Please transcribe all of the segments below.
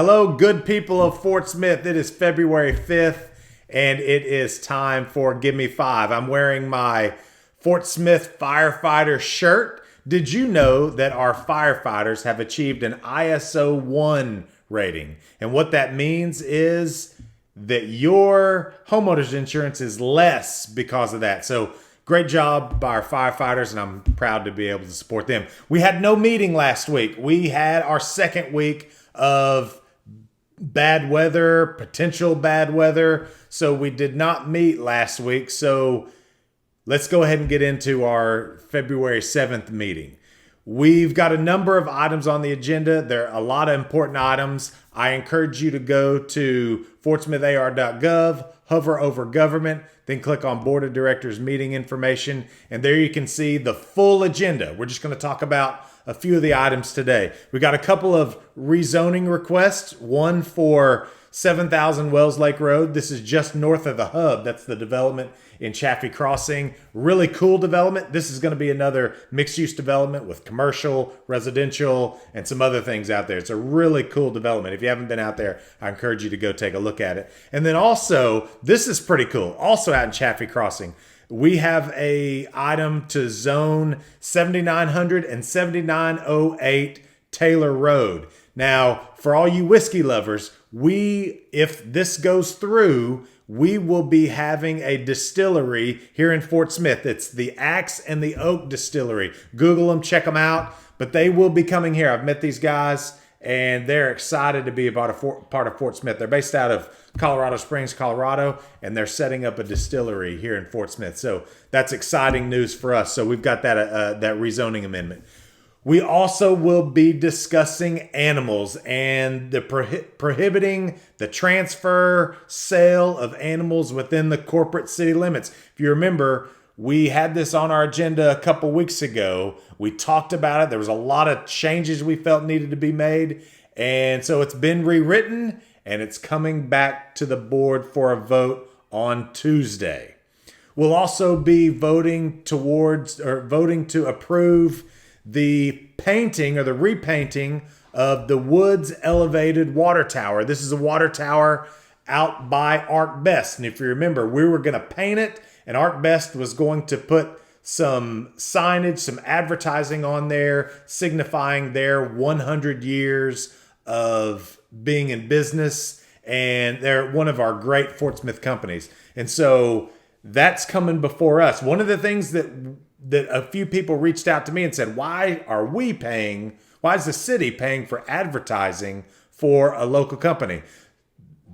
Hello, good people of Fort Smith. It is February 5th, and it is time for Give Me Five. I'm wearing my Fort Smith firefighter shirt. Did you know that our firefighters have achieved an ISO 1 rating? And what that means is that your homeowner's insurance is less because of that. So great job by our firefighters, and I'm proud to be able to support them. We had no meeting last week. We had our second week of bad weather, potential bad weather. So we did not meet last week. So let's go ahead and get into our February 7th meeting. We've got a number of items on the agenda. There are a lot of important items. I encourage you to go to fortsmithar.gov, hover over government, then click on Board of Directors meeting information, and there you can see the full agenda. We're just going to talk about a few of the items today. We got a couple of rezoning requests, one for 7,000 Wells Lake Road. This is just north of the hub. That's the development in Chaffee Crossing. Really cool development. This is going to be another mixed-use development with commercial, residential, and some other things out there. It's a really cool development. If you haven't been out there, I encourage you to go take a look at it. And then also, this is pretty cool. Also out in Chaffee Crossing, we have a item to zone 7900 and 7908 Taylor Road. Now, for all you whiskey lovers, if this goes through, we will be having a distillery here in Fort Smith. It's the Axe and the Oak Distillery. Google them, check them out. But they will be coming here. I've met these guys, and they're excited to be a part of Fort Smith. They're based out of Colorado Springs, Colorado, and they're setting up a distillery here in Fort Smith. So that's exciting news for us. So we've got that rezoning amendment. We also will be discussing animals and the prohibiting the transfer, sale of animals within the corporate city limits. If you remember, we had this on our agenda a couple weeks ago. We talked about it. There was a lot of changes we felt needed to be made. And so it's been rewritten, and it's coming back to the board for a vote on Tuesday. We'll also be voting to approve the painting or the repainting of the Woods Elevated Water Tower. This is a water tower out by Arc Best. And if you remember, we were going to paint it, and Arc Best was going to put some signage, some advertising on there signifying their 100 years of being in business. And they're one of our great Fort Smith companies. And so that's coming before us. One of the things that a few people reached out to me and said, why is the city paying for advertising for a local company?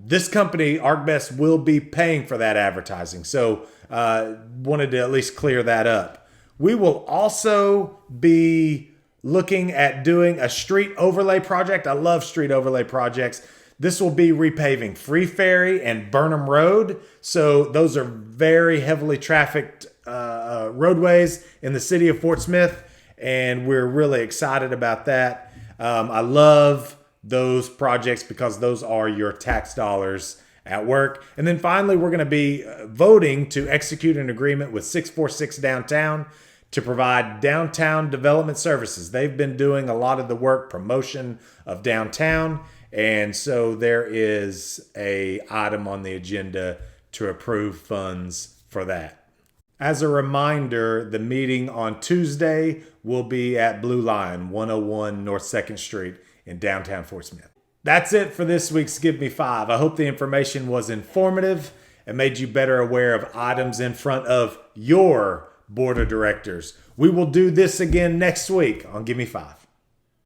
This company, ArcBest, will be paying for that advertising. So wanted to at least clear that up. We will also be looking at doing a street overlay project. I love street overlay projects. This will be repaving Free Ferry and Burnham Road. So those are very heavily trafficked roadways in the city of Fort Smith, and we're really excited about that. I love those projects because those are your tax dollars at work. And then finally, we're going to be voting to execute an agreement with 646 Downtown to provide downtown development services. They've been doing a lot of the work, promotion of downtown, and so there is an item on the agenda to approve funds for that. As a reminder, the meeting on Tuesday will be at Blue Lion, 101 North 2nd Street in downtown Fort Smith. That's it for this week's Give Me Five. I hope the information was informative and made you better aware of items in front of your board of directors. We will do this again next week on Give Me Five.